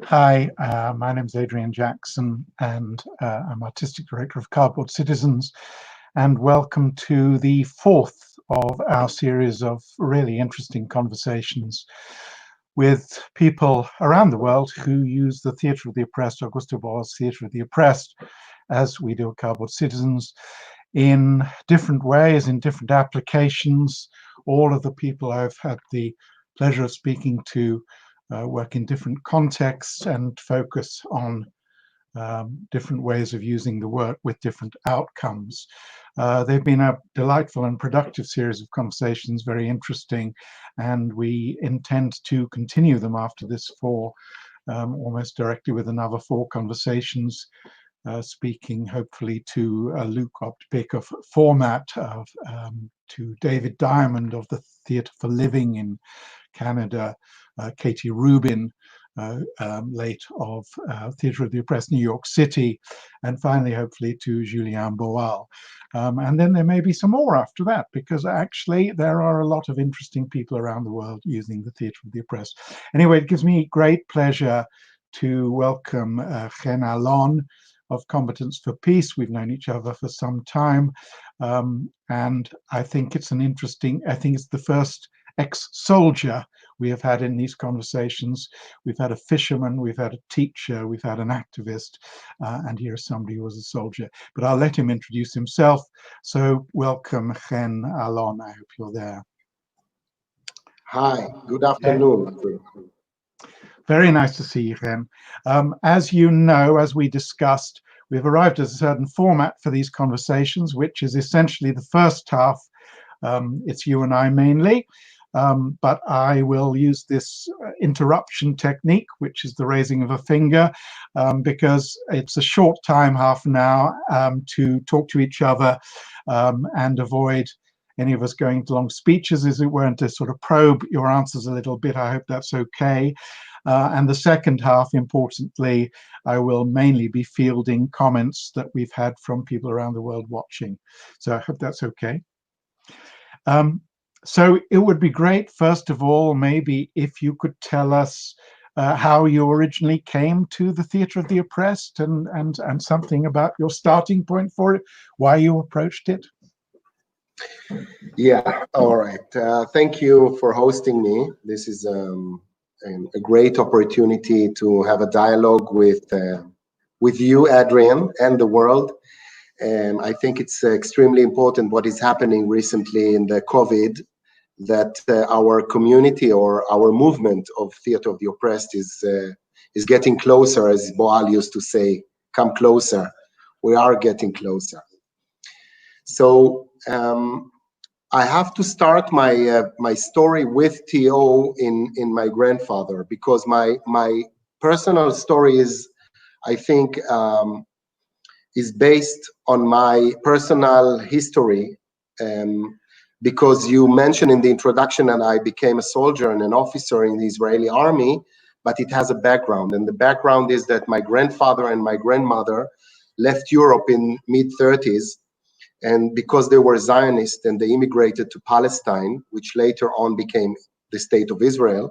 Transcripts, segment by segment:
Hi, my name is Adrian Jackson, and I'm Artistic Director of Cardboard Citizens, and welcome to the fourth of our series of really interesting conversations with people around the world who use the theatre of the oppressed, Augusto Boal's theatre of the oppressed, as we do at Cardboard Citizens, in different ways, in different applications. All of the people I've had the pleasure of speaking to work in different contexts and focus on different ways of using the work with different outcomes. They've been a delightful and productive series of conversations, very interesting, and we intend to continue them after this for almost directly with another 4 conversations, speaking hopefully to Luke Optpick of Format, to David Diamond of the Theatre for Living in Canada, Katie Rubin, late of Theatre of the Oppressed New York City, and finally, hopefully, to Julien Boal. And then there may be some more after that, because actually there are a lot of interesting people around the world using the Theatre of the Oppressed. Anyway, it gives me great pleasure to welcome Chen Alon of Combatants for Peace. We've known each other for some time, and I think it's the first ex-soldier we have had in these conversations. We've had a fisherman, we've had a teacher, we've had an activist, and here's somebody who was a soldier. But I'll let him introduce himself. So welcome, Chen Alon. I hope you're there. Hi, good afternoon. Very nice to see you, Chen. As you know, as we discussed, we've arrived at a certain format for these conversations, which is essentially the first half. It's you and I mainly. But I will use this interruption technique, which is the raising of a finger, because it's a short time, half an hour, to talk to each other and avoid any of us going into long speeches, as it were, and to sort of probe your answers a little bit. I hope that's okay. And the second half, importantly, I will mainly be fielding comments that we've had from people around the world watching. So I hope that's okay. So it would be great, first of all, maybe if you could tell us how you originally came to the Theatre of the Oppressed and something about your starting point for it, why you approached it. Yeah, all right. Thank you for hosting me. This is a great opportunity to have a dialogue with you, Adrian, and the world. And I think it's extremely important what is happening recently in the COVID, that our community or our movement of Theatre of the Oppressed is getting closer, as Boal used to say, come closer. We are getting closer. So I have to start my story with TO in my grandfather, because my personal story is, I think, is based on my personal history, because you mentioned in the introduction that I became a soldier and an officer in the Israeli army, but it has a background. And the background is that my grandfather and my grandmother left Europe in mid-30s, and because they were Zionists and they immigrated to Palestine, which later on became the state of Israel,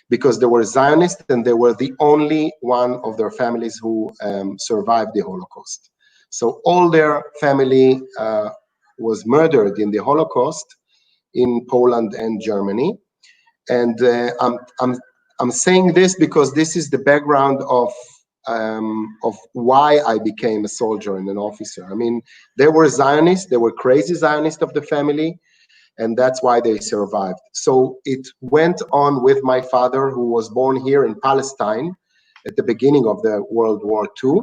because they were Zionists and they were the only one of their families who survived the Holocaust. So all their family was murdered in the Holocaust in Poland and Germany. And I'm saying this because this is the background of why I became a soldier and an officer. I mean, they were Zionists, they were crazy Zionists of the family, and that's why they survived. So it went on with my father, who was born here in Palestine at the beginning of the World War II.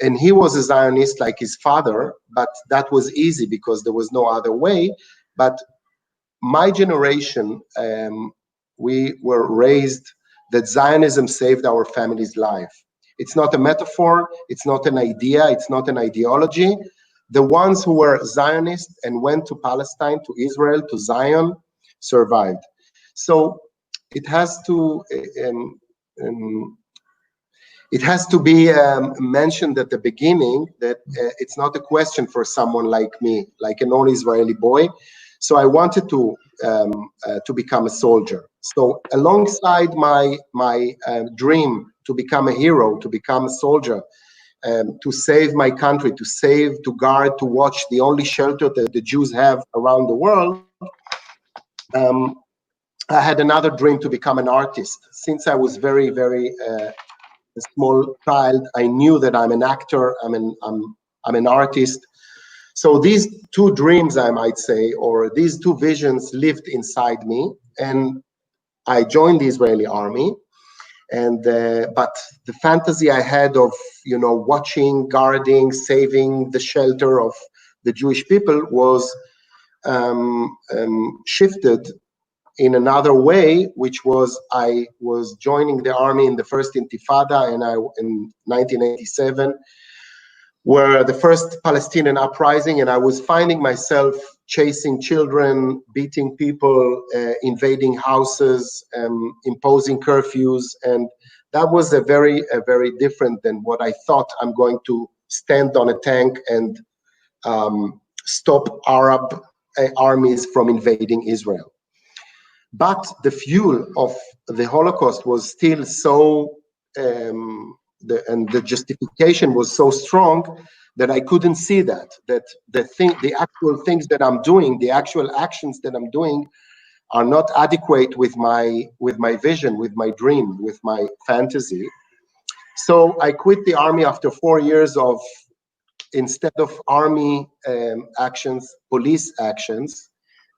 And he was a Zionist like his father, but that was easy because there was no other way. But my generation, we were raised that Zionism saved our family's life. It's not a metaphor, it's not an idea, it's not an ideology. The ones who were Zionists and went to Palestine, to Israel, to Zion, survived. So it has to be mentioned at the beginning that it's not a question for someone like me, like a non-Israeli boy. So I wanted to become a soldier. So alongside my dream to become a hero, to become a soldier, to save my country, to guard, to watch the only shelter that the Jews have around the world, I had another dream to become an artist. Since I was very, very a small child, I knew that I'm an actor, I'm an artist. So these two dreams, I might say, or these two visions lived inside me, and I joined the Israeli army. And but the fantasy I had of, you know, watching, guarding, saving the shelter of the Jewish people was shifted in another way, which was I was joining the army in the first Intifada, and in 1987, were the first Palestinian uprising, and I was finding myself chasing children, beating people, invading houses, imposing curfews, and that was a very different than what I thought. I'm going to stand on a tank and stop Arab armies from invading Israel. But the fuel of the Holocaust was still so, and the justification was so strong that I couldn't see that the actual things that I'm doing, the actual actions that I'm doing, are not adequate with my vision, with my dream, with my fantasy. So I quit the army after 4 years of, instead of army actions, police actions,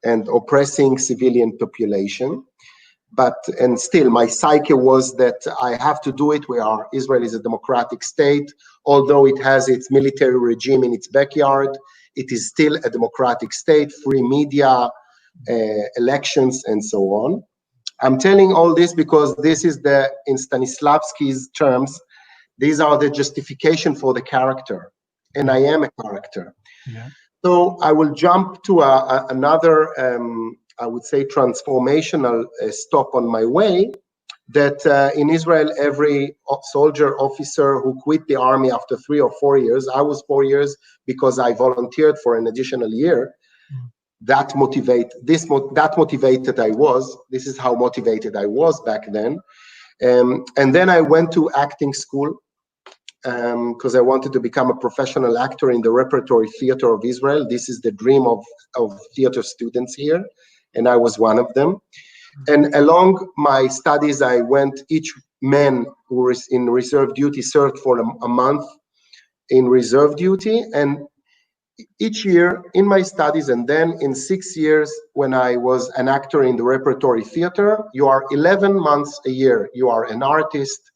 and oppressing civilian population. And still my psyche was that I have to do it. Israel is a democratic state. Although it has its military regime in its backyard, it is still a democratic state, free media, elections, and so on. I'm telling all this because this is in Stanislavski's terms, these are the justification for the character. And I am a character. Yeah. So I will jump to another, I would say, transformational stop on my way, that in Israel, every soldier, officer who quit the army after 3 or 4 years, I was 4 years because I volunteered for an additional year, that motivated I was. This is how motivated I was back then. And then I went to acting school, because I wanted to become a professional actor in the repertory theater of Israel. This is the dream of theater students here, and I was one of them. And along my studies, I went, each man who was in reserve duty served for a month in reserve duty. And each year in my studies, and then in 6 years when I was an actor in the repertory theater, you are 11 months a year. You are an artist,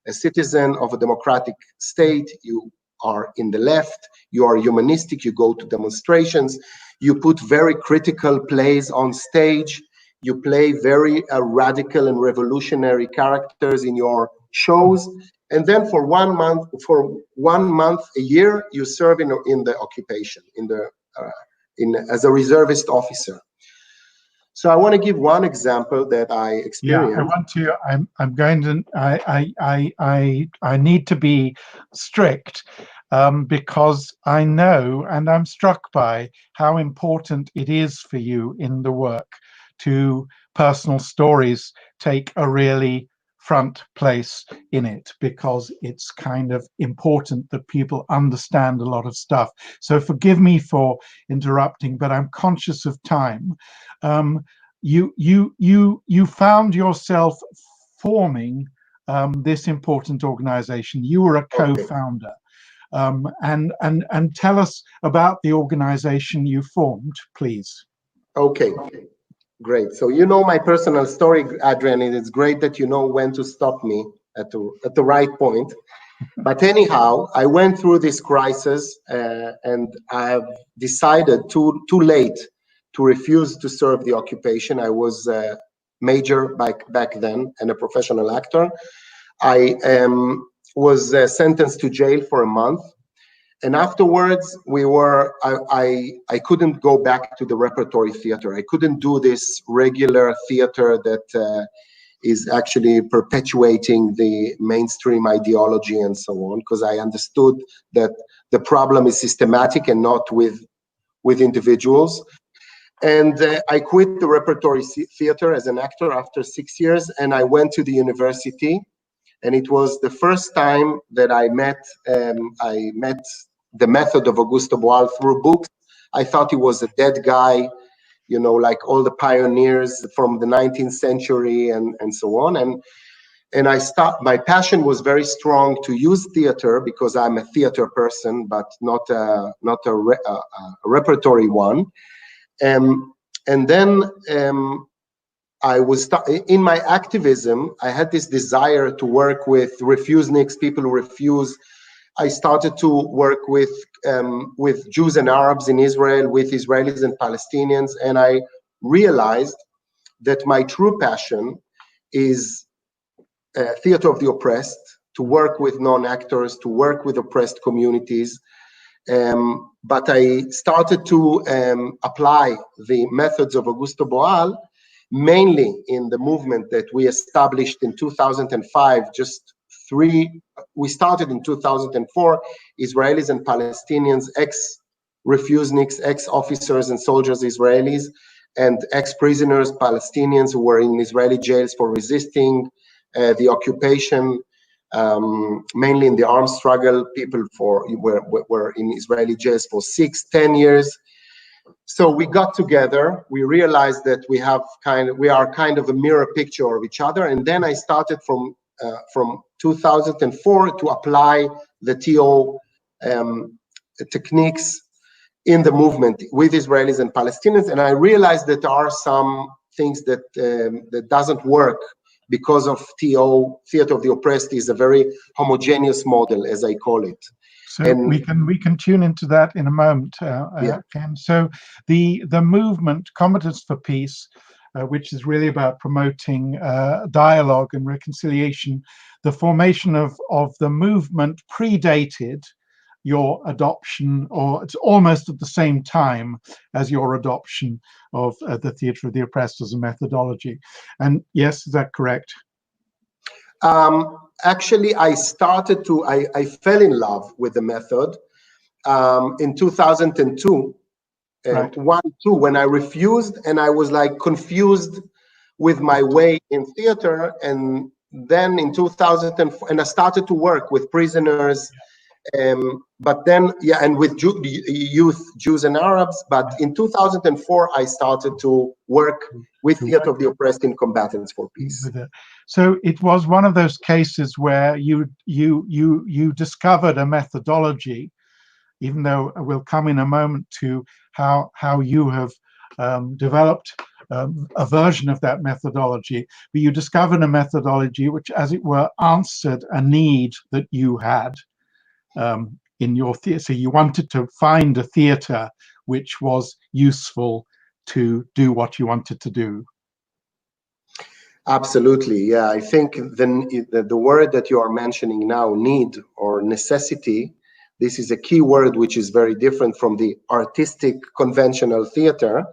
a citizen of a democratic state, you are in the left, you are humanistic, you go to demonstrations, you put very critical plays on stage, you play very radical and revolutionary characters in your shows, and then for 1 month a year, you serve in the occupation, as a reservist officer. So I want to give one example that I experienced. Yeah, I want to. I'm going to. I need to be strict because I know, and I'm struck by how important it is for you in the work to personal stories take a really front place in it, because it's kind of important that people understand a lot of stuff. So forgive me for interrupting, but I'm conscious of time. You found yourself forming this important organization. You were a co-founder, and tell us about the organization you formed, please. Okay, great. So you know my personal story, Adrian, and it's great that you know when to stop me at the right point. But anyhow, I went through this crisis, and I have decided too late to refuse to serve the occupation. I was a major back then and a professional actor. I was sentenced to jail for a month. And afterwards, I couldn't go back to the repertory theater. I couldn't do this regular theater that is actually perpetuating the mainstream ideology and so on, because I understood that the problem is systematic and not with individuals. And I quit the repertory theater as an actor after 6 years, and I went to the university. And it was the first time that I met the method of Augusto Boal through books. I thought he was a dead guy, you know, like all the pioneers from the 19th century and so on. And my passion was very strong to use theater because I'm a theater person, but not a repertory one. And then I was in my activism. I had this desire to work with refuseniks, people who refuse. I started to work with Jews and Arabs in Israel, with Israelis and Palestinians, and I realized that my true passion is theater of the oppressed, to work with non-actors, to work with oppressed communities. But I started to apply the methods of Augusto Boal mainly in the movement that we established in 2005. We started in 2004, Israelis and Palestinians, ex-refuseniks, ex-officers and soldiers Israelis, and ex-prisoners Palestinians who were in Israeli jails for resisting the occupation, mainly in the armed struggle. People were in Israeli jails for 6-10 years. So we got together. We realized that we are kind of a mirror picture of each other. And then I started from 2004 to apply the TO techniques in the movement with Israelis and Palestinians. And I realized that there are some things that doesn't work because of TO, theater of the oppressed, is a very homogeneous model, as I call it. So we can tune into that in a moment, Ken. So the movement Combatants for Peace, which is really about promoting dialogue and reconciliation, the formation of the movement predated your adoption, or it's almost at the same time as your adoption of the theater of the oppressed as a methodology. And yes, is that correct? Actually, I fell in love with the method in 2002, right. when I refused and I was like confused with my way in theater. And then in 2004, and I started to work with prisoners, but then, and with youth, Jews and Arabs. But in 2004, I started to work with theater of the oppressed in Combatants for Peace. So it was one of those cases where you discovered a methodology, even though we'll come in a moment to how you have developed a version of that methodology, but you discovered a methodology which, as it were, answered a need that you had in your theater. So you wanted to find a theater which was useful to do what you wanted to do. Absolutely, yeah. I think the word that you are mentioning now, need or necessity, this is a key word which is very different from the artistic conventional theater.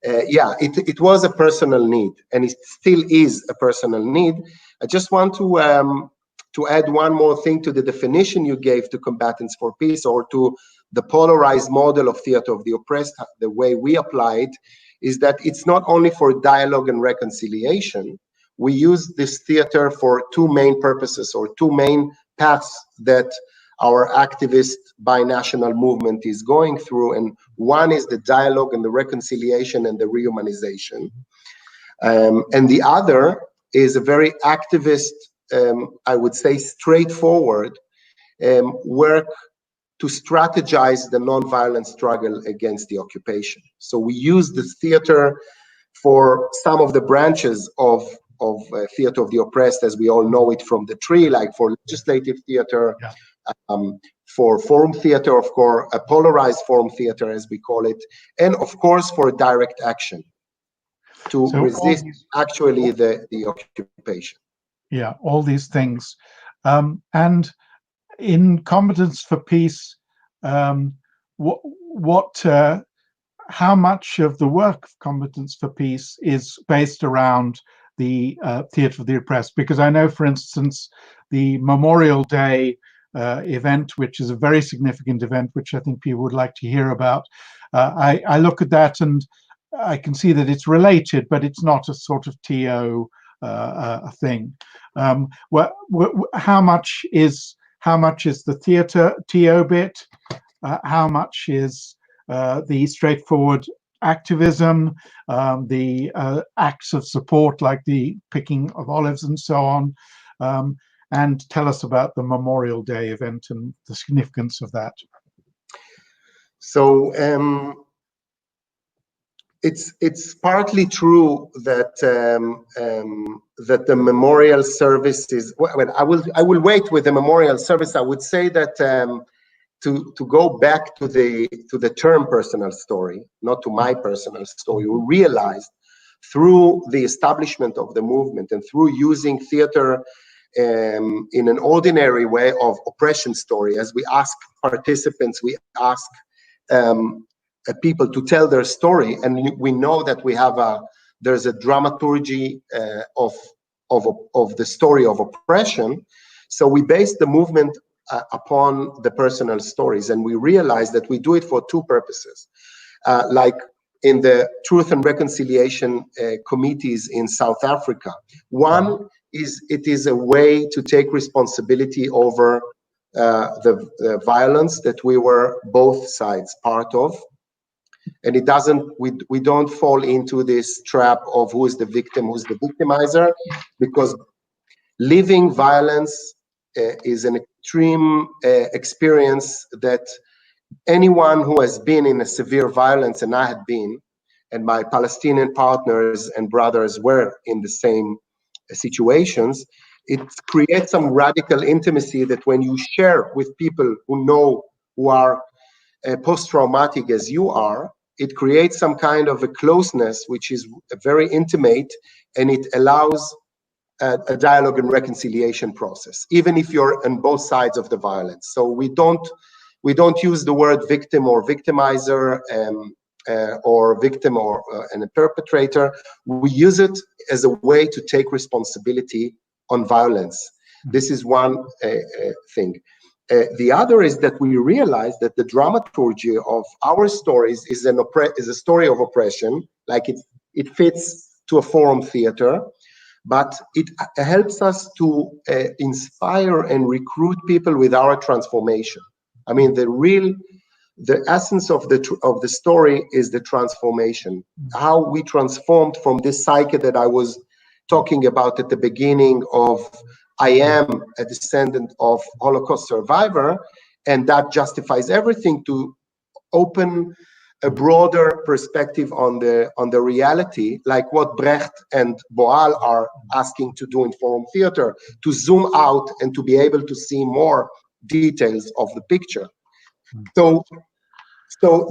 It was a personal need, and it still is a personal need. I just want to add one more thing to the definition you gave to Combatants for Peace, or to the polarized model of theater of the oppressed. The way we apply it is that it's not only for dialogue and reconciliation. We use this theater for two main purposes, or two main paths that our activist binational movement is going through. And one is the dialogue and the reconciliation and the rehumanization. And the other is a very activist, I would say straightforward, work to strategize the nonviolent struggle against the occupation. So we use this theater for some of the branches of theater of the oppressed, as we all know it from the tree, like for legislative theater, for forum theater, of course, a polarized forum theater, as we call it, and of course for direct action to resist actually the occupation. Yeah, all these things. And in Combatants for Peace, how much of the work of Combatants for Peace is based around the theater of the oppressed? Because I know, for instance, the Memorial Day event, which is a very significant event, which I think people would like to hear about. I look at that, and I can see that it's related, but it's not a sort of TO thing. How much is the theatre TO bit? How much is the straightforward activism, the acts of support like the picking of olives and so on? And tell us about the Memorial Day event and the significance of that. So it's partly true that that the memorial service is. Well, I will wait with the memorial service. I would say that to go back to the term personal story, not to my personal story, we realized through the establishment of the movement and through using theater in an ordinary way of oppression story, as we ask participants, we ask people to tell their story, and we know that there's a dramaturgy of the story of oppression. So we base the movement upon the personal stories, and we realize that we do it for two purposes, like in the Truth and Reconciliation committees in South Africa. One is it is a way to take responsibility over the violence that we were both sides part of, and it doesn't. We don't fall into this trap of who is the victim, who's the victimizer, because living violence is an extreme experience that anyone who has been in a severe violence, and I had been, and my Palestinian partners and brothers were in the same situations, it creates some radical intimacy that when you share with people who are post-traumatic as you are, it creates some kind of a closeness which is very intimate, and it allows a dialogue and reconciliation process, even if you're on both sides of the violence. So we don't use the word victim or victimizer or victim or and a perpetrator. We use it as a way to take responsibility on violence. This is one thing. The other is that we realize that the dramaturgy of our stories is a story of oppression, like it fits to a forum theater, but it helps us to inspire and recruit people with our transformation. I mean, the essence of the story is the transformation, how we transformed from this psyche that I was talking about at the beginning of I am a descendant of Holocaust survivor, and that justifies everything, to open a broader perspective on the reality, like what Brecht and Boal are asking to do in forum theater, to zoom out and to be able to see more details of the picture. So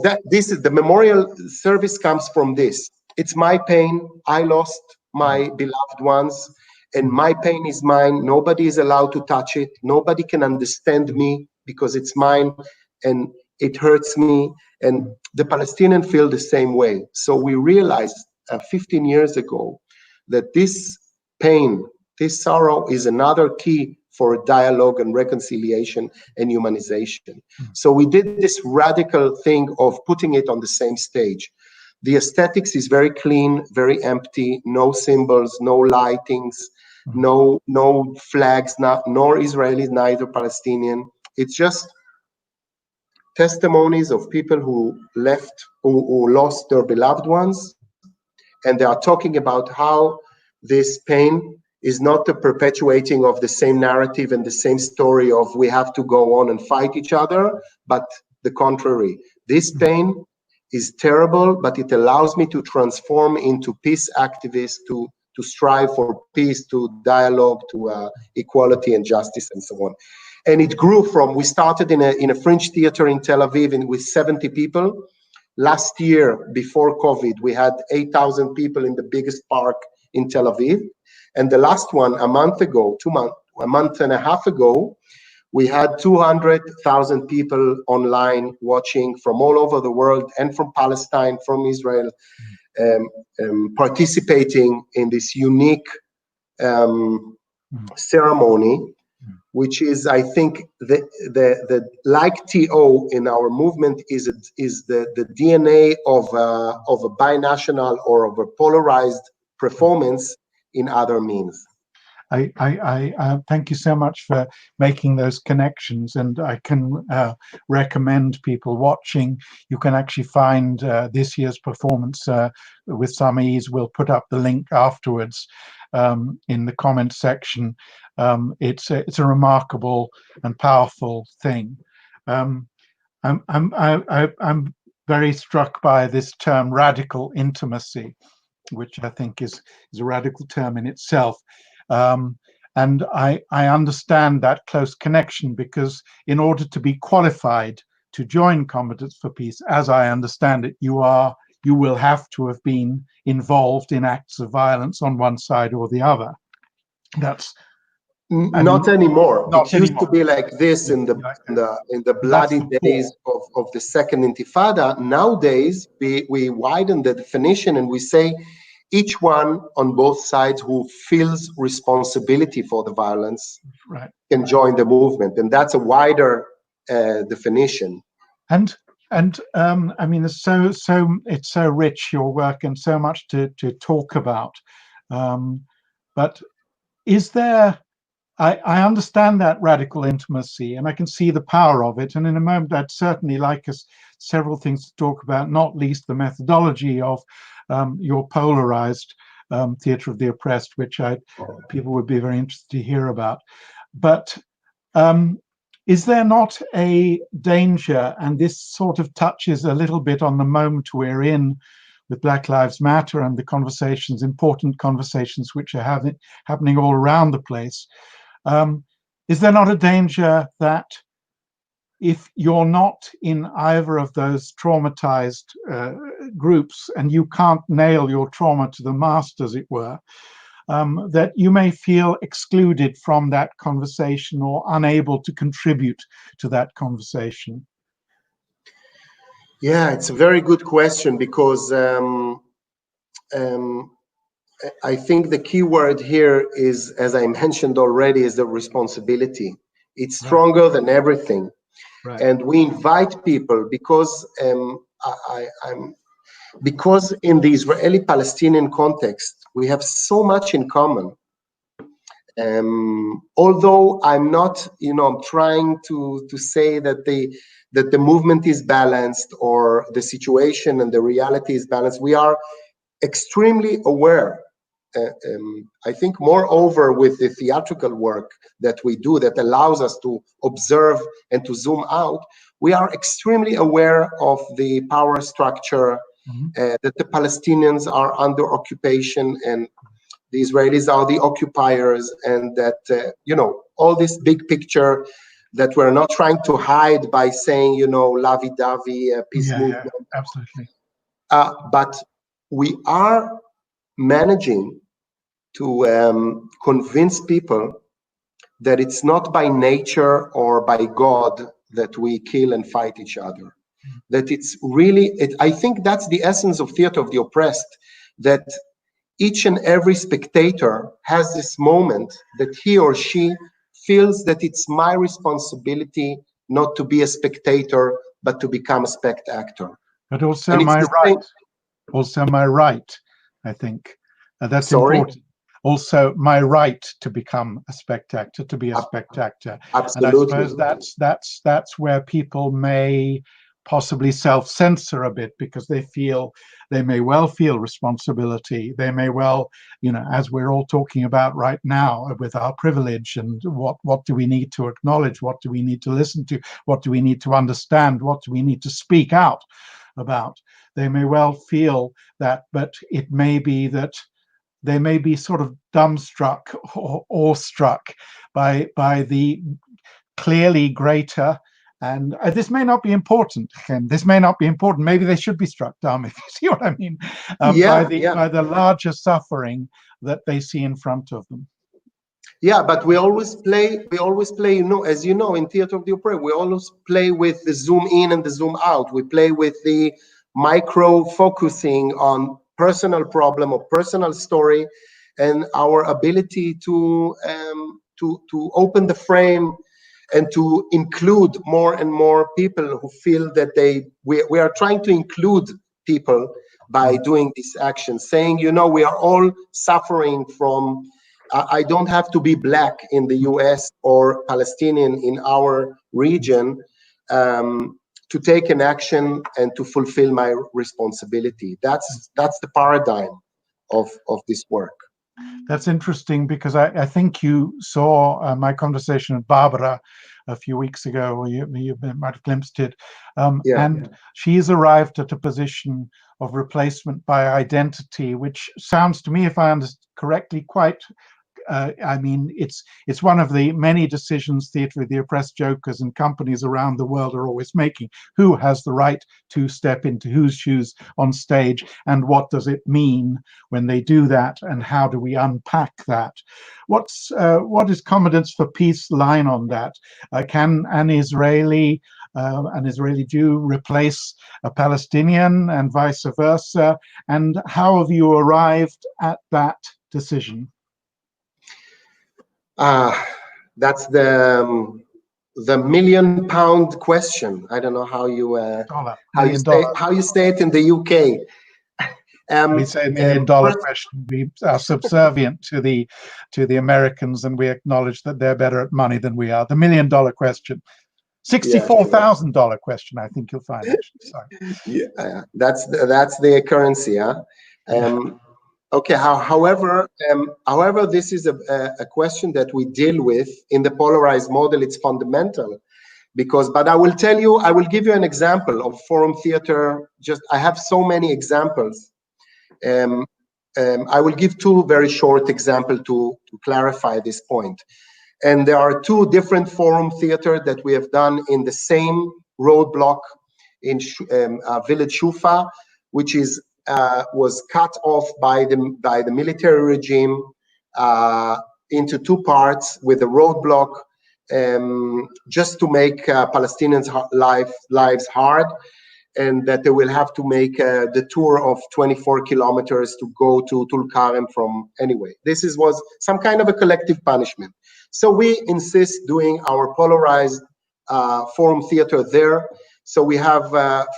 that this is the memorial service comes from this. It's my pain. I lost my beloved ones, and my pain is mine. Nobody is allowed to touch it. Nobody can understand me because it's mine, and it hurts me. And the Palestinians feel the same way. So we realized 15 years ago that this pain, this sorrow is another key for dialogue and reconciliation and humanization. So we did this radical thing of putting it on the same stage. The aesthetics is very clean, very empty, no symbols, no lightings, no flags, nor Israelis, neither Palestinian. It's just testimonies of people who lost their beloved ones, and they are talking about how this pain is not the perpetuating of the same narrative and the same story of we have to go on and fight each other, but the contrary. This pain is terrible, but it allows me to transform into peace activist, to strive for peace, to dialogue, to equality and justice and so on. And it grew from, we started in a French theater in Tel Aviv with 70 people. Last year, before COVID, we had 8,000 people in the biggest park in Tel Aviv. And the last one, a month and a half ago, we had 200,000 people online watching from all over the world and from Palestine, from Israel, participating in this unique ceremony, which is, I think, the like TO in our movement is the DNA of a binational or of a polarized performance in other means. I thank you so much for making those connections, and I can recommend people watching. You can actually find this year's performance with some ease. We'll put up the link afterwards in the comment section. It's a remarkable and powerful thing. I'm very struck by this term radical intimacy, which I think is a radical term in itself. And I understand that close connection, because in order to be qualified to join Combatants for Peace, as I understand it, you will have to have been involved in acts of violence on one side or the other. That's not anymore. Not it used anymore. to be like this in the bloody days of the Second Intifada. Nowadays, we widen the definition and we say each one on both sides who feels responsibility for the violence can join the movement, and that's a wider definition. And I mean, it's so rich, your work, and so much to talk about. But is there? I understand that radical intimacy, and I can see the power of it. And in a moment, I'd certainly like us several things to talk about, not least the methodology of your polarized theatre of the oppressed, which people would be very interested to hear about. But is there not a danger, and this sort of touches a little bit on the moment we're in with Black Lives Matter and the conversations, important conversations which are happening all around the place. Is there not a danger that if you're not in either of those traumatized groups and you can't nail your trauma to the mast, as it were, that you may feel excluded from that conversation or unable to contribute to that conversation? Yeah, it's a very good question, because I think the key word here is, as I mentioned already, is the responsibility. It's stronger than everything. And we invite people because because in the Israeli-Palestinian context, we have so much in common. Although I'm not, I'm trying to say that the movement is balanced or the situation and the reality is balanced, we are extremely aware. I think moreover with the theatrical work that we do that allows us to observe and to zoom out, we are extremely aware of the power structure, that the Palestinians are under occupation and the Israelis are the occupiers, and that, all this big picture that we're not trying to hide by saying, lovey-dovey, peace movement. Yeah, absolutely. But we are managing to convince people that it's not by nature or by God that we kill and fight each other. That it's really, I think that's the essence of theater of the oppressed, that each and every spectator has this moment that he or she feels that it's my responsibility not to be a spectator, but to become a spectator. But also my right. Also my right, I think. That's important. Also my right to become a spectator, to be a spectator. Absolutely. And I suppose that's where people may possibly self-censor a bit, because they may well feel responsibility. They may well, as we're all talking about right now with our privilege, and what do we need to acknowledge? What do we need to listen to? What do we need to understand? What do we need to speak out about? They may well feel that, but it may be that they may be sort of dumbstruck or awestruck by the clearly greater, and this may not be important, Ken. This may not be important. Maybe they should be struck dumb, if you see what I mean, by the larger suffering that they see in front of them. Yeah, but we always play, as you know, in theater of the oppressed, we always play with the zoom in and the zoom out. We play with the micro focusing on personal problem or personal story, and our ability to to open the frame and to include more and more people who feel that we are trying to include people by doing this action, saying, you know, we are all suffering from, I don't have to be black in the US or Palestinian in our region to take an action and to fulfill my responsibility. That's the paradigm of this work. That's interesting, because I think you saw my conversation with Barbara a few weeks ago, or you might have glimpsed it. And she's arrived at a position of replacement by identity, which sounds to me, if I understand correctly, quite I mean, it's one of the many decisions Theatre of the Oppressed Jokers and companies around the world are always making. Who has the right to step into whose shoes on stage, and what does it mean when they do that, and how do we unpack that? What is Combatants for Peace line on that? Can an Israeli Jew replace a Palestinian, and vice versa? And how have you arrived at that decision? That's the £1,000,000 question. I don't know how you say it in the UK. We say $1 million question. We are subservient to the Americans, and we acknowledge that they're better at money than we are. The $1 million question, $64,000 question. I think you'll find, actually. Sorry. Yeah, that's the currency. Yeah. Okay. However, this is a question that we deal with in the polarized model. It's fundamental, but I will give you an example of forum theater. I have so many examples. I will give two very short examples to clarify this point. And there are two different forum theater that we have done in the same roadblock in village Shufa, which was cut off by the military regime into two parts with a roadblock, just to make Palestinians' lives hard, and that they will have to make the tour of 24 kilometers to go to Tulkarem from anyway. This was some kind of a collective punishment. So we insist doing our polarized forum theater there. So we have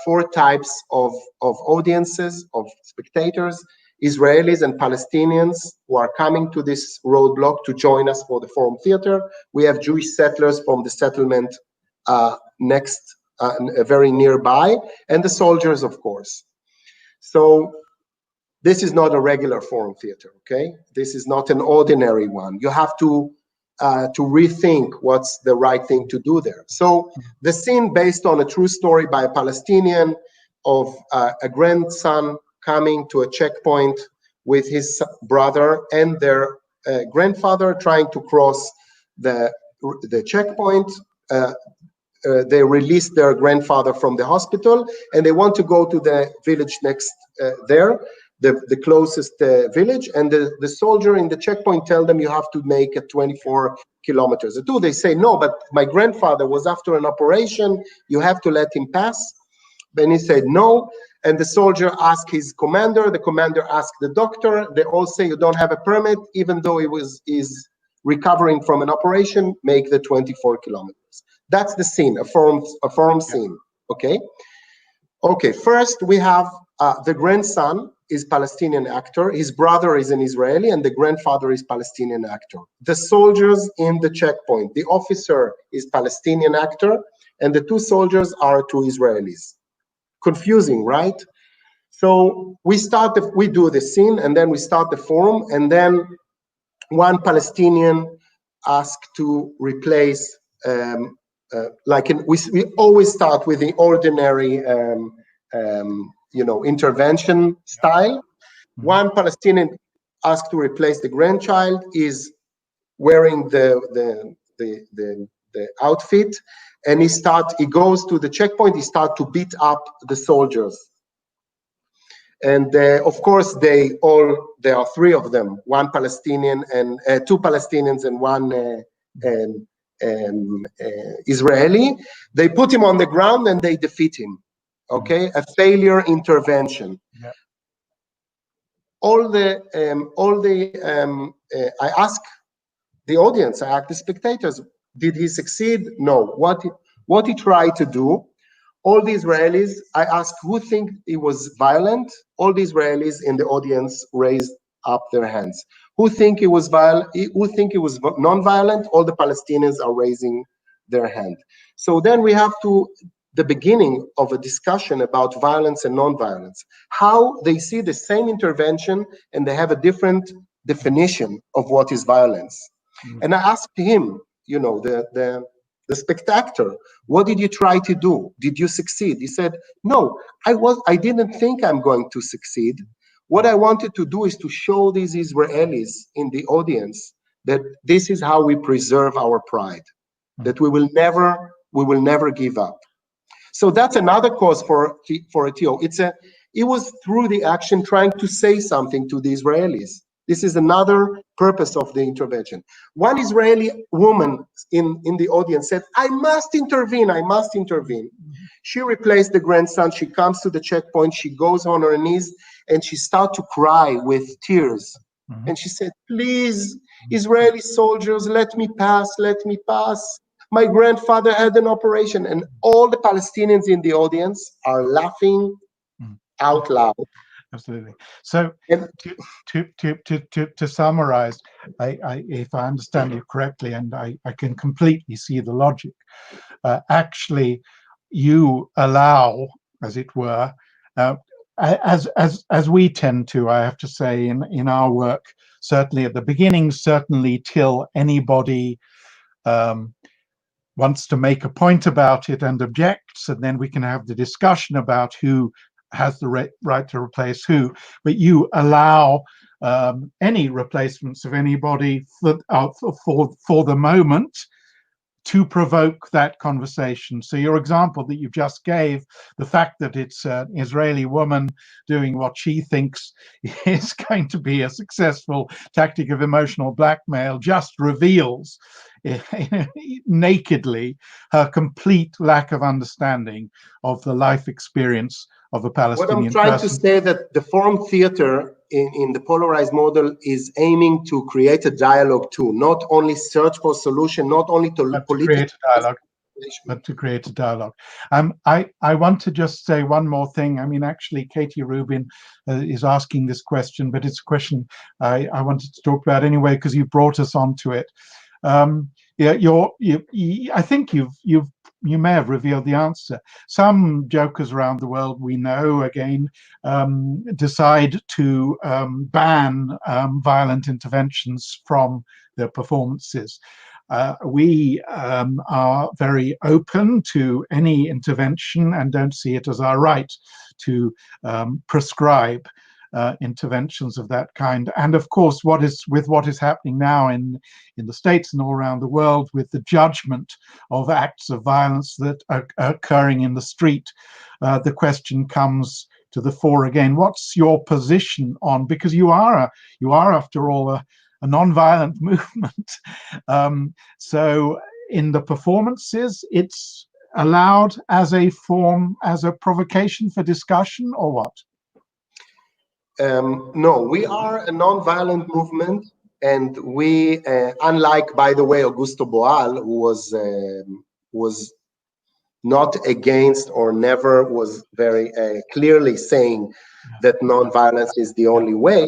four types of audiences, of spectators: Israelis and Palestinians who are coming to this roadblock to join us for the forum theater. We have Jewish settlers from the settlement next, very nearby, and the soldiers, of course. So this is not a regular forum theater, okay? This is not an ordinary one. You have to rethink what's the right thing to do there. So the scene, based on a true story by a Palestinian of a grandson coming to a checkpoint with his brother and their grandfather trying to cross the checkpoint. They released their grandfather from the hospital, and they want to go to the village next there, the closest village, and the soldier in the checkpoint tell them, you have to make a 24 kilometers. They say, no, but my grandfather was after an operation, you have to let him pass. Then he said no, and the soldier asked his commander, the commander asked the doctor, they all say, you don't have a permit, even though he's recovering from an operation, make the 24 kilometers. That's the scene, a forum scene, okay? Okay, first we have the grandson is Palestinian actor, his brother is an Israeli, and the grandfather is Palestinian actor. The soldiers in the checkpoint, the officer is Palestinian actor, and the two soldiers are two Israelis. Confusing, right? So we do the scene, and then we start the forum, and then one Palestinian asked to replace, we always start with the ordinary intervention style. One Palestinian asked to replace the grandchild, is wearing the outfit, and he goes to the checkpoint, he starts to beat up the soldiers. And of course, there are three of them, one Palestinian and two Palestinians and one Israeli. They put him on the ground and they defeat him. Okay, a failure intervention. Yeah. I ask the audience. I asked the spectators, did he succeed? No. What he tried to do, all the Israelis, I asked who think he was violent. All the Israelis in the audience raised up their hands. Who think it was violent? Who think it was non-violent? All the Palestinians are raising their hand. So then we have the beginning of a discussion about violence and non-violence, how they see the same intervention and they have a different definition of what is violence. And I asked him, the spectator, what did you try to do? Did you succeed? He said, no, I didn't think I'm going to succeed. What I wanted to do is to show these Israelis in the audience that this is how we preserve our pride, that we will never give up. So that's another cause for a TO. It was through the action trying to say something to the Israelis. This is another purpose of the intervention. One Israeli woman in the audience said, I must intervene, I must intervene. She replaced the grandson, she comes to the checkpoint, she goes on her knees, and she starts to cry with tears. And she said, please, Israeli soldiers, let me pass, let me pass. My grandfather had an operation. And all the Palestinians in the audience are laughing out loud. Absolutely. So to summarize, if I understand you correctly, and I can completely see the logic, actually you allow, as it were, as we tend to, I have to say, in our work, certainly at the beginning, certainly till anybody wants to make a point about it and objects, and then we can have the discussion about who has the right to replace who. But you allow any replacements of anybody for the moment to provoke that conversation. So your example that you just gave, the fact that it's an Israeli woman doing what she thinks is going to be a successful tactic of emotional blackmail, just reveals nakedly her complete lack of understanding of the life experience of a Palestinian person. What I'm trying to say that the forum theater in the polarized model is aiming to create a dialogue too, not only search for solution, not only to create a dialogue, but to create a dialogue. I want to just say one more thing. I mean, actually, Katie Rubin is asking this question, but it's a question I wanted to talk about anyway because you brought us onto it. I think you may have revealed the answer. Some jokers around the world we know, again, decide to ban violent interventions from their performances. We are very open to any intervention and don't see it as our right to prescribe interventions of that kind. And of course, what is happening now in the States and all around the world with the judgment of acts of violence that are occurring in the street, the question comes to the fore again. What's your position on, because you are after all a non-violent movement, so in the performances it's allowed as a form, as a provocation for discussion, or what? No, we are a non-violent movement, and we, unlike, by the way, Augusto Boal, who was not against or never was very clearly saying that non-violence is the only way.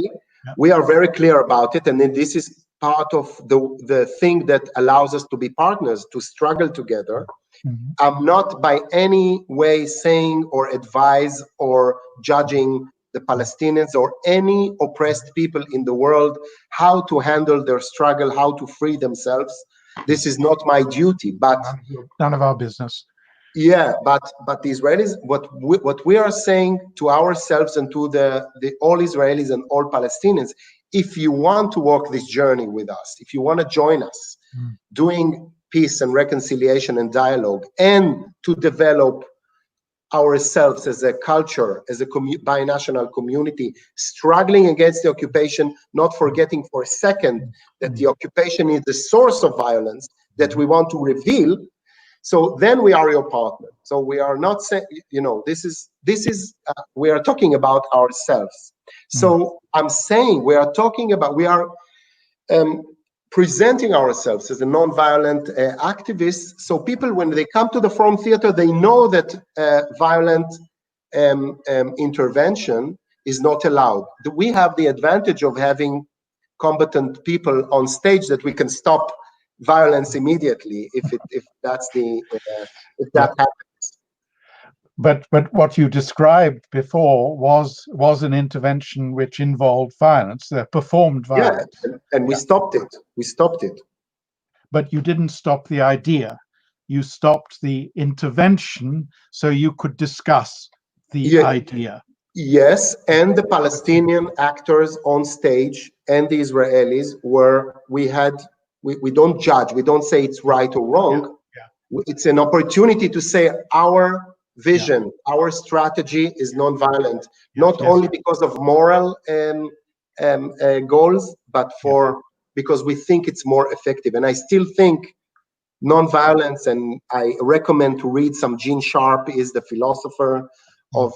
We are very clear about it, and then this is part of the thing that allows us to be partners, to struggle together. I'm not by any way saying or advise or judging the Palestinians or any oppressed people in the world how to handle their struggle, how to free themselves. This is not my duty, but none of our business. Yeah, but the Israelis, what we are saying to ourselves and to the all Israelis and all Palestinians, if you want to walk this journey with us, if you want to join us, doing peace and reconciliation and dialogue, and to develop ourselves as a culture, as a binational community, struggling against the occupation, not forgetting for a second that the occupation is the source of violence that we want to reveal. So then we are your partner. So we are not saying, this is we are talking about ourselves. So I'm saying we are talking about, presenting ourselves as a non-violent activists. So people, when they come to the Forum Theater, they know that violent intervention is not allowed. We have the advantage of having combatant people on stage that we can stop violence immediately if that's the if that happens. But what you described before was an intervention which involved violence, performed violence. Yeah, and we stopped it. We stopped it. But you didn't stop the idea. You stopped the intervention so you could discuss the idea. Yes, and the Palestinian actors on stage and the Israelis we don't judge. We don't say it's right or wrong. It's an opportunity to say our vision, our strategy is non-violent, not only because of moral goals, but because we think it's more effective. And I still think non-violence, and I recommend to read some. Gene Sharp is the philosopher of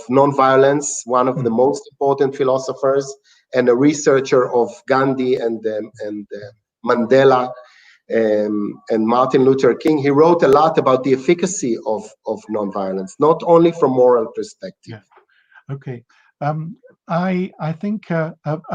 non-violence, one of the most important philosophers, and a researcher of Gandhi and Mandela and Martin Luther King. He wrote a lot about the efficacy of non-violence, not only from moral perspective. Okay. I think a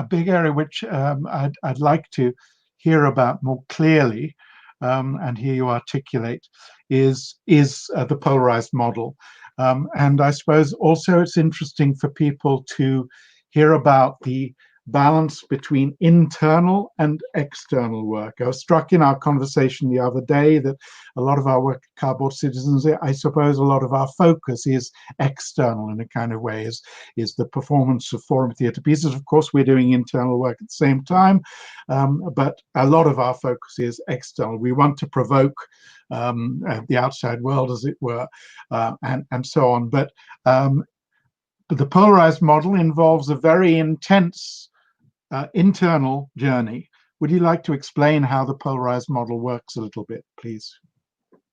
big area which I'd like to hear about more clearly and hear you articulate is the polarized model. And I suppose also it's interesting for people to hear about the balance between internal and external work. I was struck in our conversation the other day that a lot of our work at Cardboard Citizens, I suppose a lot of our focus is external in a kind of way, is the performance of forum theatre pieces. Of course, we're doing internal work at the same time, but a lot of our focus is external. We want to provoke the outside world, as it were, and so on. But the polarized model involves a very intense internal journey. Would you like to explain how the polarized model works a little bit, please?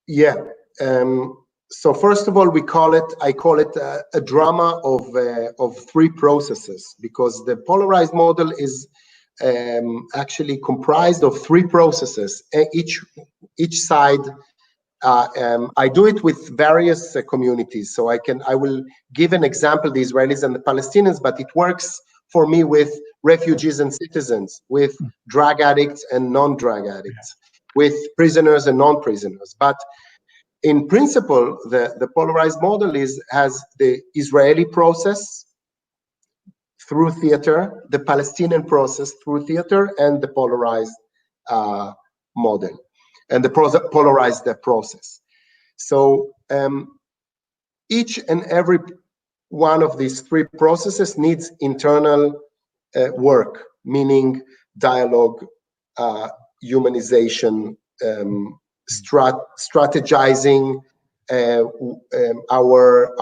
Yeah. So first of all, I call it a drama of three processes, because the polarized model is actually comprised of three processes. Each side. I do it with various communities. So I will give an example, the Israelis and the Palestinians, but it works for me with refugees and citizens, with drug addicts and non-drug addicts, with prisoners and non-prisoners. But in principle, the polarized model has the Israeli process through theater, the Palestinian process through theater, and the polarized model, and the polarized process. So each and every one of these three processes needs internal work, meaning dialogue, humanization, strategizing our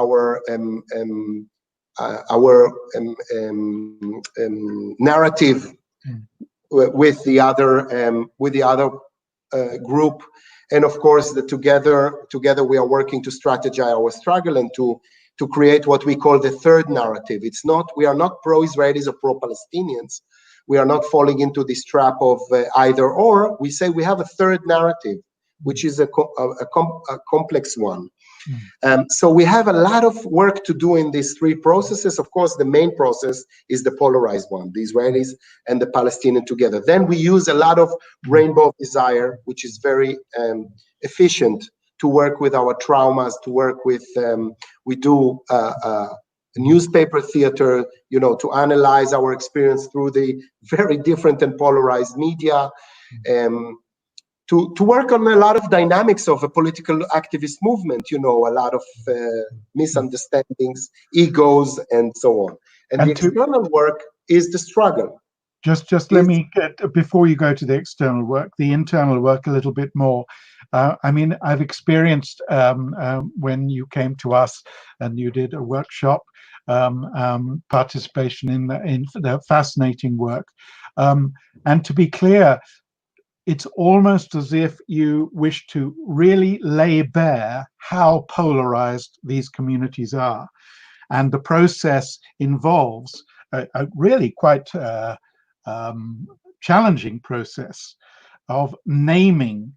narrative with the other group, and of course together we are working to strategize our struggle and to create what we call the third narrative. We are not pro-Israelis or pro-Palestinians. We are not falling into this trap of either or. We say we have a third narrative, which is a complex one. So we have a lot of work to do in these three processes. Of course, the main process is the polarized one, the Israelis and the Palestinians together. Then we use a lot of rainbow of desire, which is very efficient to work with our traumas, to work with, we do newspaper theater, to analyze our experience through the very different and polarized media, to work on a lot of dynamics of a political activist movement, a lot of misunderstandings, egos, and so on. And the external work is the struggle. Just let me get, before you go to the external work, the internal work a little bit more. I mean, I've experienced when you came to us and you did a workshop, participation in the fascinating work. And to be clear, it's almost as if you wish to really lay bare how polarized these communities are. And the process involves a really quite challenging process of naming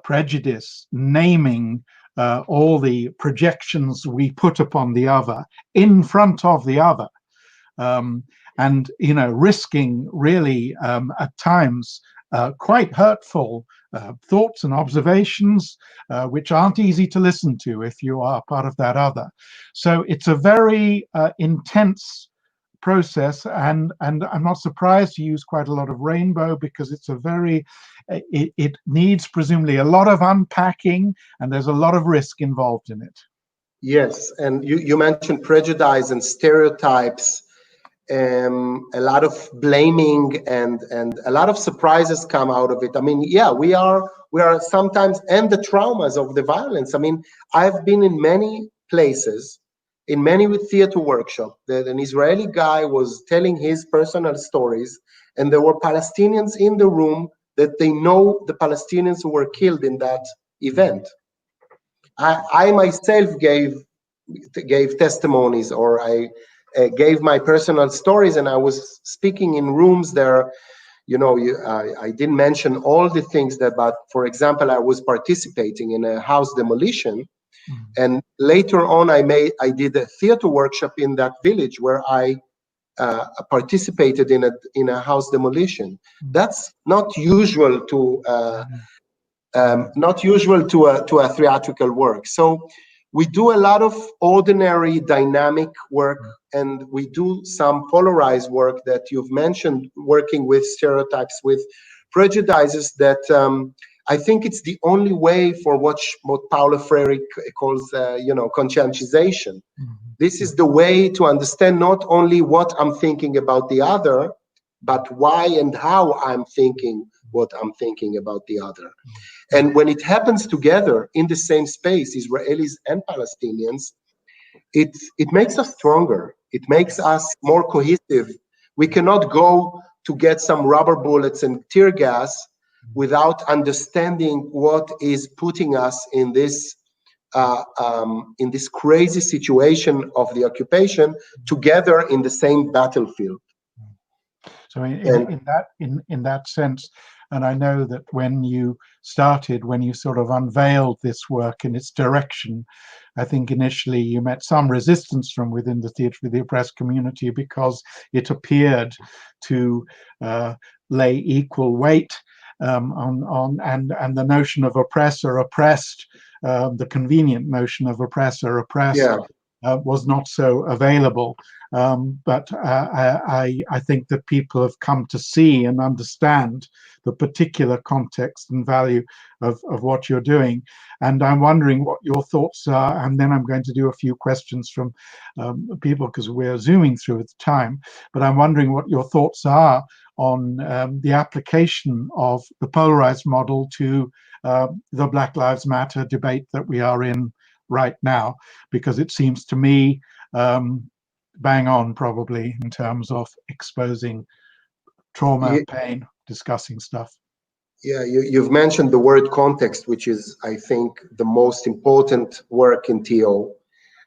prejudice, naming all the projections we put upon the other in front of the other, and risking really at times quite hurtful thoughts and observations which aren't easy to listen to if you are part of that other. So it's a very intense process, and I'm not surprised to use quite a lot of rainbow, because it's a very it needs presumably a lot of unpacking, and there's a lot of risk involved in it. Yes, and you mentioned prejudice and stereotypes, a lot of blaming and a lot of surprises come out of it. I mean, yeah, we are sometimes, and the traumas of the violence. I mean, I've been in many places, in many theater workshop, that an Israeli guy was telling his personal stories, and there were Palestinians in the room that they know the Palestinians who were killed in that event. I myself gave testimonies, or I gave my personal stories, and I was speaking in rooms there. I didn't mention all the things that, but for example, I was participating in a house demolition, and later on I did a theater workshop in that village where I participated in a house demolition. That's not usual to a theatrical work. So we do a lot of ordinary dynamic work, and we do some polarized work that you've mentioned, working with stereotypes, with prejudices, that I think it's the only way for what Paulo Freire calls, conscientization. This is the way to understand not only what I'm thinking about the other, but why and how I'm thinking what I'm thinking about the other. And when it happens together in the same space, Israelis and Palestinians, it makes us stronger. It makes us more cohesive. We cannot go to get some rubber bullets and tear gas without understanding what is putting us in this crazy situation of the occupation together in the same battlefield. So in that sense, and I know that when you sort of unveiled this work in its direction, I think initially you met some resistance from within the Theatre for the Oppressed community, because it appeared to lay equal weight on and the notion of oppressor oppressed, the convenient notion of oppressor oppressed. Yeah. Was not so available, but I think that people have come to see and understand the particular context and value of what you're doing. And I'm wondering what your thoughts are, and then I'm going to do a few questions from people, because we're zooming through at the time, but I'm wondering what your thoughts are on the application of the polarized model to the Black Lives Matter debate that we are in right now, because it seems to me bang on, probably, in terms of exposing trauma, pain, discussing stuff. Yeah, you've mentioned the word context, which is, I think, the most important work in TO.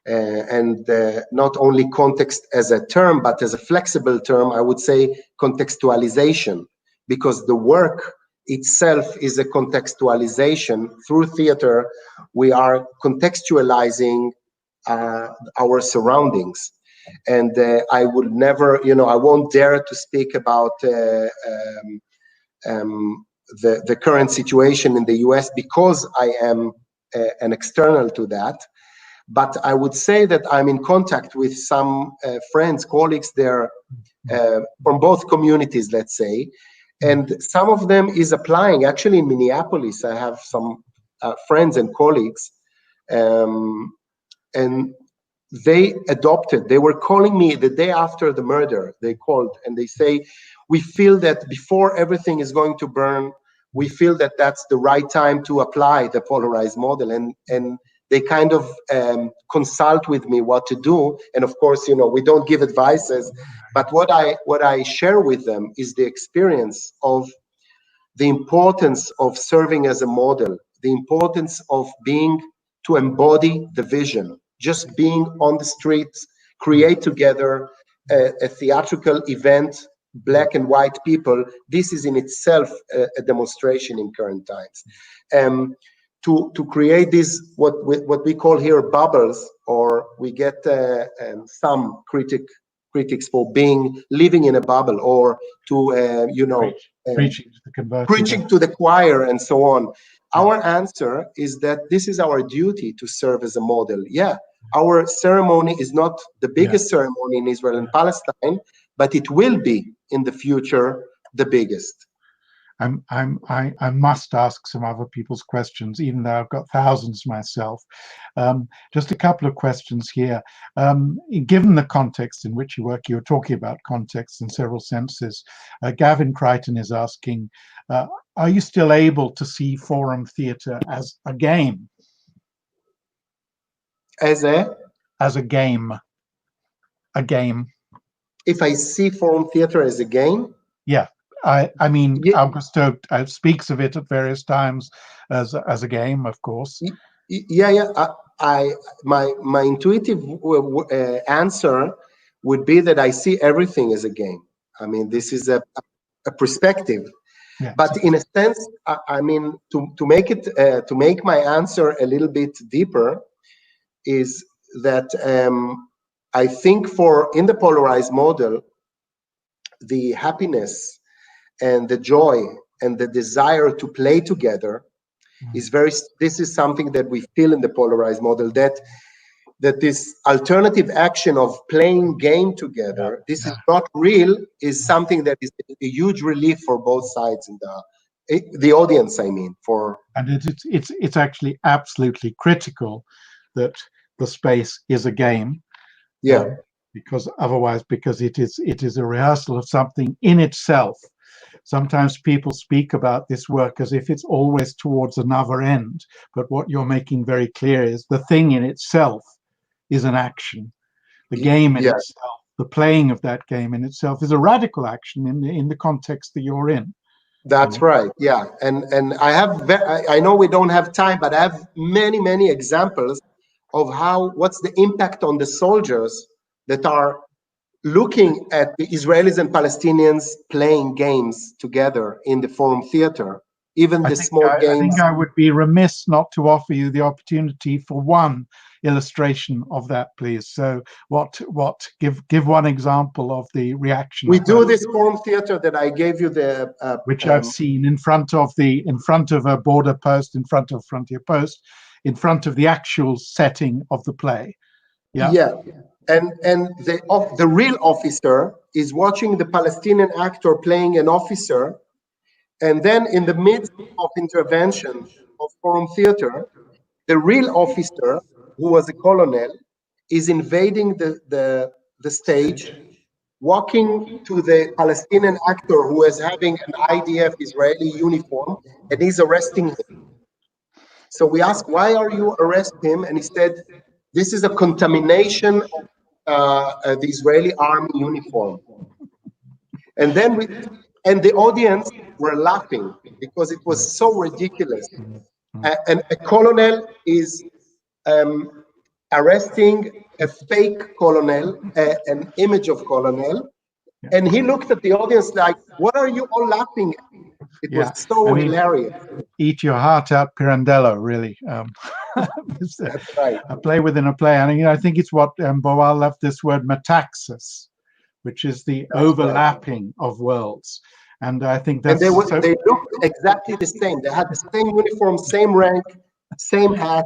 And not only context as a term, but as a flexible term, I would say contextualization, because the work itself is a contextualization. Through theater, we are contextualizing our surroundings. And I would never, I won't dare to speak about the current situation in the US, because I am an external to that. But I would say that I'm in contact with some friends, colleagues there from both communities, let's say. And some of them is applying. Actually, in Minneapolis, I have some friends and colleagues, and they were calling me the day after the murder. They called and they say, we feel that before everything is going to burn, we feel that that's the right time to apply the polarized model. And they kind of consult with me what to do. And of course, we don't give advices, but what I share with them is the experience of the importance of serving as a model, the importance of to embody the vision, just being on the streets, create together a theatrical event black and white people, this is in itself a demonstration in current times. To create these what we call here bubbles, or we get some critics for living in a bubble, or to preaching to the choir and so on. Our answer is that this is our duty to serve as a model. Yeah, our ceremony is not the biggest ceremony in Israel and Palestine, but it will be in the future the biggest. I must ask some other people's questions, even though I've got thousands myself. Just a couple of questions here. Given the context in which you work, you're talking about context in several senses. Gavin Crichton is asking, are you still able to see forum theatre as a game? As a game. A game. If I see forum theatre as a game? Yeah. I mean, Augusto speaks of it at various times as a game, of course. My intuitive answer would be that I see everything as a game. I mean, this is a perspective, but in a sense, I mean, to make my answer a little bit deeper, is that I think in the polarized model, the happiness and the joy and the desire to play together this is something that we feel in the polarized model, that this alternative action of playing game together, this is not real, is something that is a huge relief for both sides in the audience, I mean. And it's actually absolutely critical that the space is a game. Because otherwise, it is a rehearsal of something in itself. Sometimes people speak about this work as if it's always towards another end, but what you're making very clear is the thing in itself is an action. The game in itself, the playing of that game in itself, is a radical action in the context that you're in. That's right. Yeah, and I know we don't have time, but I have many examples of what's the impact on the soldiers that are looking at the Israelis and Palestinians playing games together in the forum theater, even the small games. I think I would be remiss not to offer you the opportunity for one illustration of that, please. So give one example of the reaction. We do this forum theater that I gave you which I've seen in front of a border post, in front of frontier post, in front of the actual setting of the play. And the real officer is watching the Palestinian actor playing an officer, and then in the midst of intervention of forum theater, the real officer, who was a colonel, is invading the stage, walking to the Palestinian actor who is having an IDF Israeli uniform, and he's arresting him. So we ask, why are you arresting him? And he said, this is a contamination of the Israeli army uniform. And then the audience were laughing because it was so ridiculous. And a colonel is arresting a fake colonel, an image of colonel, and he looked at the audience like, what are you all laughing at? It was so hilarious. Eat your heart out, Pirandello, really. That's right. A play within a play. And I think it's what Boal left this word metaxis, which is the overlapping of worlds. And I think that's... And they looked exactly the same. They had the same uniform, same rank, same hat.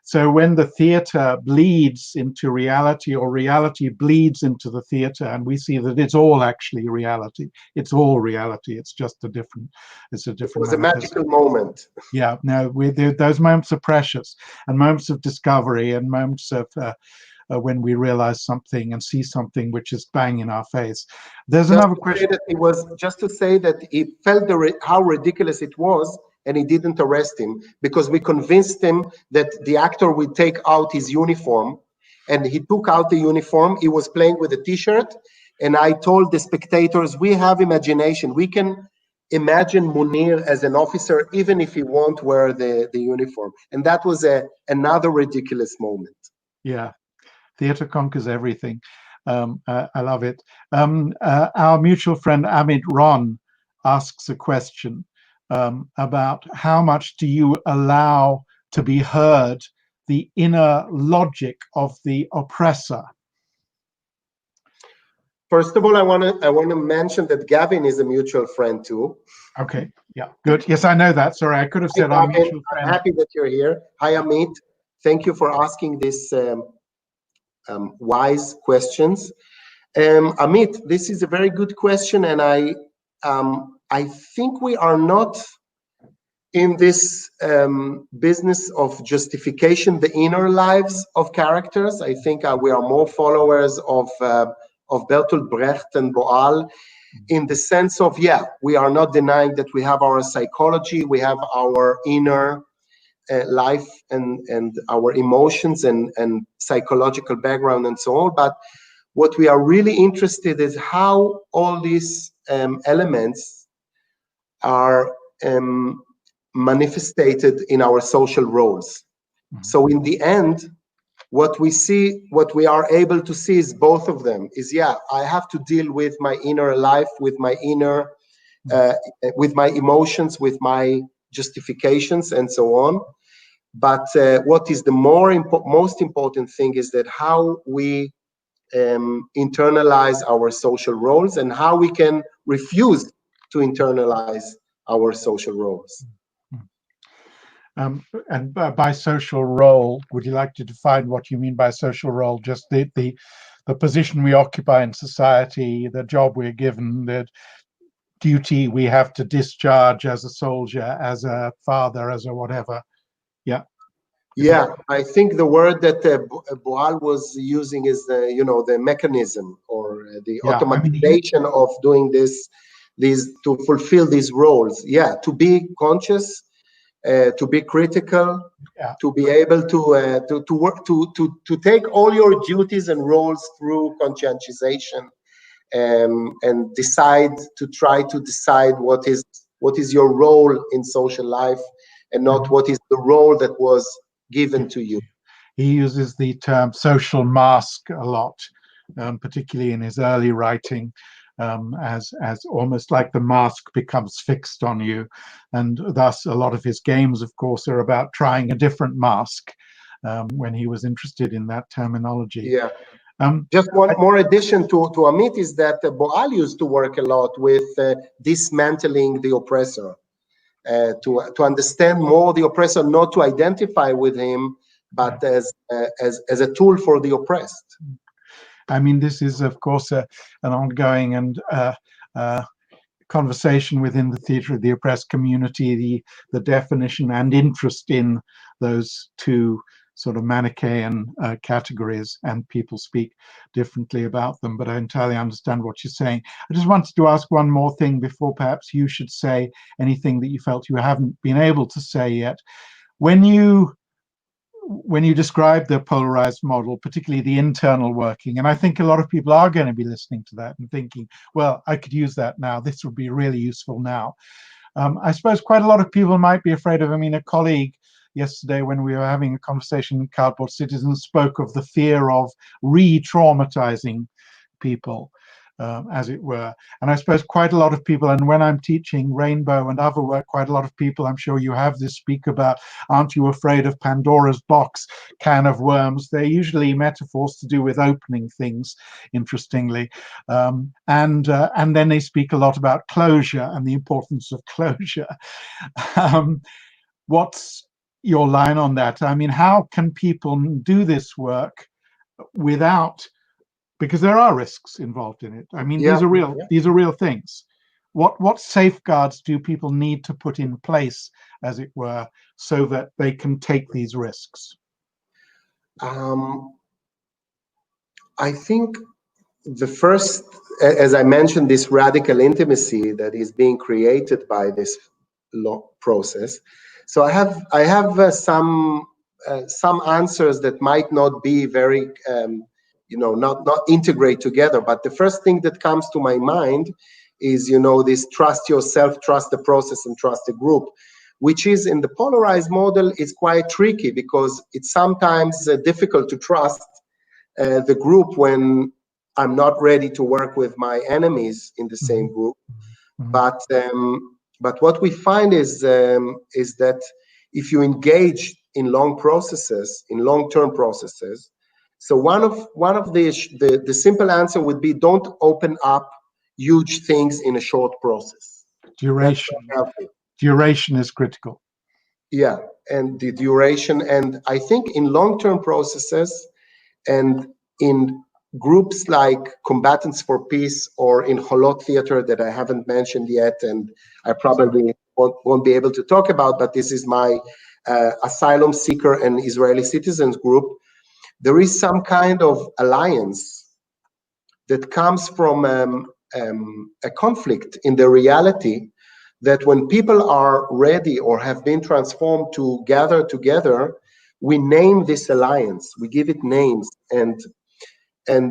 So when the theater bleeds into reality, or reality bleeds into the theater, and we see that it's all actually reality. It's all reality. It's just a different. It was a magical moment. Yeah. No, those moments are precious, and moments of discovery, and moments of when we realize something and see something which is bang in our face. There's another question. Just to say that he felt how ridiculous it was, and he didn't arrest him because we convinced him that the actor would take out his uniform, and he took out the uniform. He was playing with a t-shirt, and I told the spectators, we have imagination. We can imagine Munir as an officer, even if he won't wear the uniform. And that was another ridiculous moment. Yeah. Theater conquers everything. I love it. Our mutual friend Amit Ron asks a question about how much do you allow to be heard the inner logic of the oppressor? First of all, I want to mention that Gavin is a mutual friend too. Okay, yeah, good. Yes, I know that. Sorry, I could have said our mutual friend. I'm happy that you're here. Hi, Amit. Thank you for asking these wise questions. Amit, this is a very good question, and I think we are not in this business of justification the inner lives of characters. I think we are more followers of Bertolt Brecht and Boal, in the sense of, yeah, we are not denying that we have our psychology, we have our inner life and our emotions and psychological background and so on. But what we are really interested is how all these elements are manifested in our social roles. So in the end, what we are able to see is both of them. Is, yeah, I have to deal with my inner life, with my inner, with my emotions, with my justifications, and so on. But what is the most important thing is that how we internalize our social roles and how we can refuse to internalize our social roles. And by social role, would you like to define what you mean by social role? Just the position we occupy in society, the job we're given, the duty we have to discharge as a soldier, as a father, as a whatever. Yeah. Yeah, I think the word that Boal was using is the mechanism or the automatization of doing these to fulfill these roles. Yeah, to be conscious, to be critical, to be able to work to take all your duties and roles through conscientization, and try to decide what is your role in social life, and not what is the role that was given to you. He uses the term social mask a lot, particularly in his early writing, as almost like the mask becomes fixed on you, and thus a lot of his games, of course, are about trying a different mask. When he was interested in that terminology. Yeah. Just one more addition to Amit is that Boal used to work a lot with dismantling the oppressor, to understand more the oppressor, not to identify with him, but as a tool for the oppressed. I mean, this is, of course, an ongoing and conversation within the theatre of the oppressed community, the definition and interest in those two sort of Manichaean categories, and people speak differently about them, but I entirely understand what you're saying. I just wanted to ask one more thing before perhaps you should say anything that you felt you haven't been able to say yet. When you describe the polarized model, particularly the internal working, and I think a lot of people are going to be listening to that and thinking, well, I could use that now. This would be really useful now. I suppose quite a lot of people might be afraid of, a colleague yesterday when we were having a conversation in Cardboard Citizens spoke of the fear of re-traumatizing people, as it were. And I suppose quite a lot of people, and when I'm teaching Rainbow and other work, quite a lot of people, I'm sure you have this, speak about, aren't you afraid of Pandora's box, can of worms? They're usually metaphors to do with opening things, interestingly. And then they speak a lot about closure and the importance of closure. What's your line on that? How can people do this work without, because there are risks involved in it. These are real things. What safeguards do people need to put in place, as it were, so that they can take these risks? I think the first, as I mentioned, this radical intimacy that is being created by this law process. So I have some answers that might not be very not integrate together. But the first thing that comes to my mind is this trust yourself, trust the process, and trust the group, which is in the polarized model is quite tricky, because it's sometimes difficult to trust the group when I'm not ready to work with my enemies in the same group. But what we find is that if you engage in long processes, in long-term processes, so one of the simple answer would be, don't open up huge things in a short process. Duration is critical. Yeah, and the duration, and I think in long-term processes and in groups like Combatants for Peace or in Holot Theater that I haven't mentioned yet, and I probably won't be able to talk about, but this is my asylum seeker and Israeli citizens group. There is some kind of alliance that comes from a conflict in the reality that when people are ready or have been transformed to gather together, we name this alliance, we give it names, and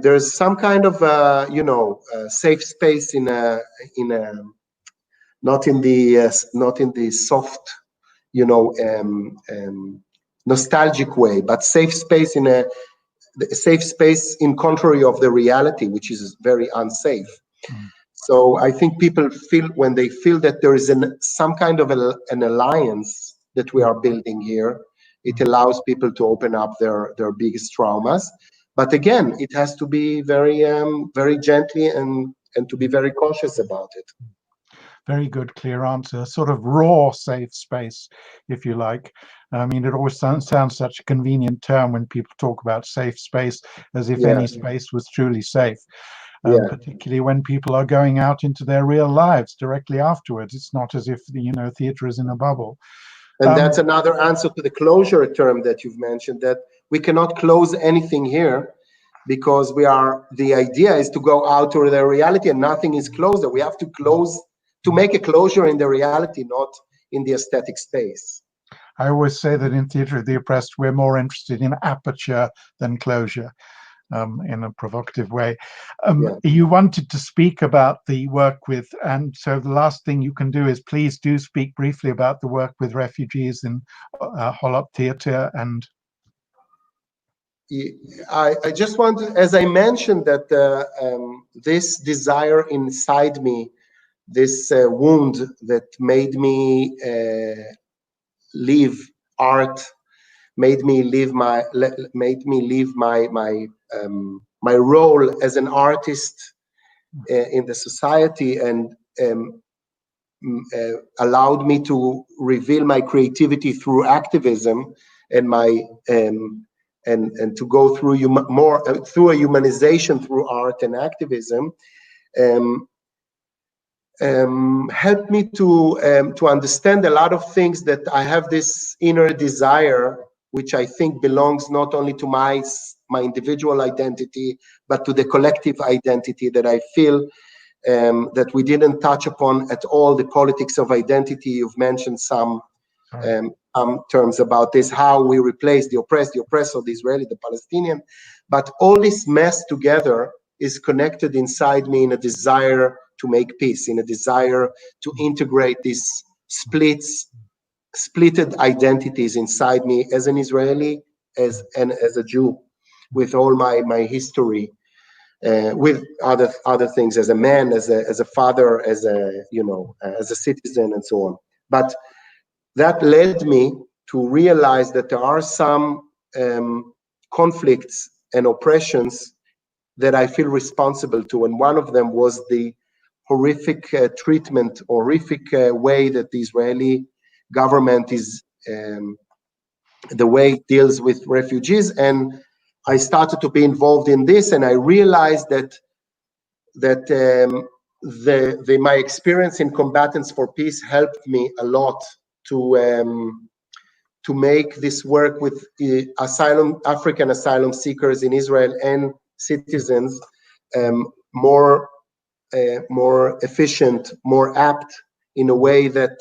there's some kind of safe space in a not in the soft nostalgic way, but safe space in contrary of the reality, which is very unsafe. So I think people feel, when they feel that there is some kind of an alliance that we are building here, it allows people to open up their biggest traumas. But again, it has to be very very gently and to be very cautious about it. Very good, clear answer. Sort of raw safe space, if you like. I mean, it always sounds such a convenient term when people talk about safe space, as if any space was truly safe. Particularly when people are going out into their real lives directly afterwards. It's not as if theater is in a bubble. And that's another answer to the closure term that you've mentioned, that we cannot close anything here, because the idea is to go out to the reality, and nothing is closed. We have to close to make a closure in the reality, not in the aesthetic space. I always say that in Theatre of the Oppressed, we're more interested in aperture than closure. In a provocative way. You wanted to speak about the work with, and so the last thing you can do is please do speak briefly about the work with refugees in Holot Theater. And I just want to, as I mentioned, that this desire inside me, this wound that made me leave art, made me leave my my role as an artist in the society, and allowed me to reveal my creativity through activism and my and to go through through a humanization through art and activism. Helped me to understand a lot of things, that I have this inner desire, which I think belongs not only to my individual identity, but to the collective identity, that I feel that we didn't touch upon at all, the politics of identity. You've mentioned some terms about this, how we replace the oppressed, the oppressor, the Israeli, the Palestinian, but all this mess together is connected inside me in a desire to make peace, in a desire to integrate these splitted identities inside me as an Israeli, as a Jew, with all my history, with other things, as a man, as a father, as a citizen, and so on. But that led me to realize that there are some conflicts and oppressions that I feel responsible to, and one of them was the horrific treatment, horrific way that the Israeli government is, the way it deals with refugees. And I started to be involved in this, and I realized that my experience in Combatants for Peace helped me a lot to make this work with African asylum seekers in Israel and citizens more efficient, more apt, in a way that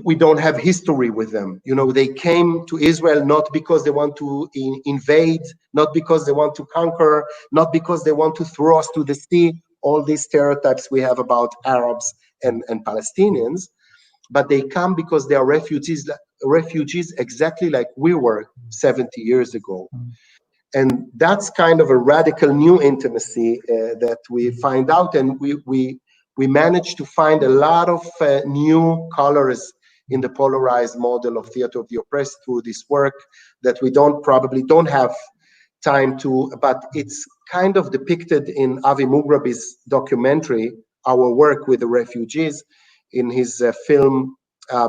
we don't have history with them. They came to Israel not because they want to invade, not because they want to conquer, not because they want to throw us to the sea, all these stereotypes we have about Arabs and Palestinians, but they come because they are refugees exactly like we were 70 years ago. And that's kind of a radical new intimacy that we find out, and we managed to find a lot of new colors in the polarized model of theater of the oppressed through this work that we probably don't have time to, but it's kind of depicted in Avi Mugrabi's documentary, Our Work with the Refugees, in his film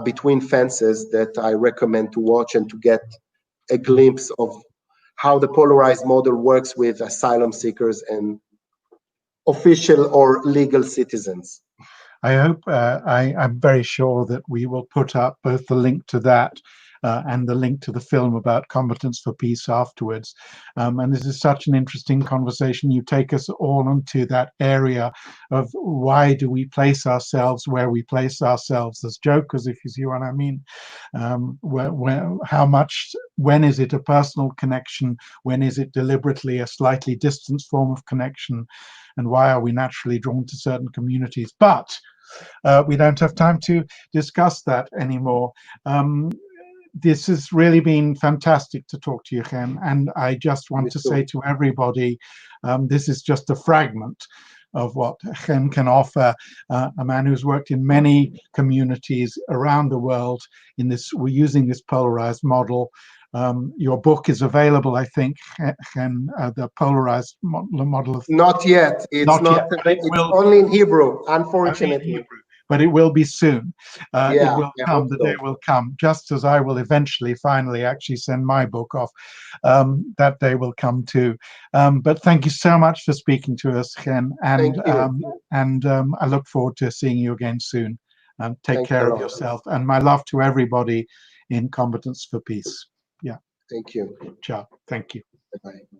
Between Fences, that I recommend to watch and to get a glimpse of how the polarized model works with asylum seekers and official or legal citizens. I hope, I'm very sure that we will put up both the link to that and the link to the film about Combatants for Peace afterwards. And this is such an interesting conversation. You take us all into that area of why do we place ourselves where we place ourselves as jokers, if you see what I mean. How much, when is it a personal connection? When is it deliberately a slightly distanced form of connection? And why are we naturally drawn to certain communities? But we don't have time to discuss that anymore. This has really been fantastic to talk to you, Chen, and I just want to say to everybody, this is just a fragment of what Chen can offer, a man who's worked in many communities around the world in this, we're using this polarized model. Your book is available, I think, Chen, the polarized model of... Not yet. It's not yet. It's only in Hebrew, unfortunately. But it will be soon. Yeah, it will come, the day will come, just as I will eventually, finally, actually send my book off. That day will come too. But thank you so much for speaking to us, Chen, and I look forward to seeing you again soon. Take care of yourself, and my love to everybody in Combatants for Peace. Yeah. Thank you. Ciao. Thank you. Bye-bye.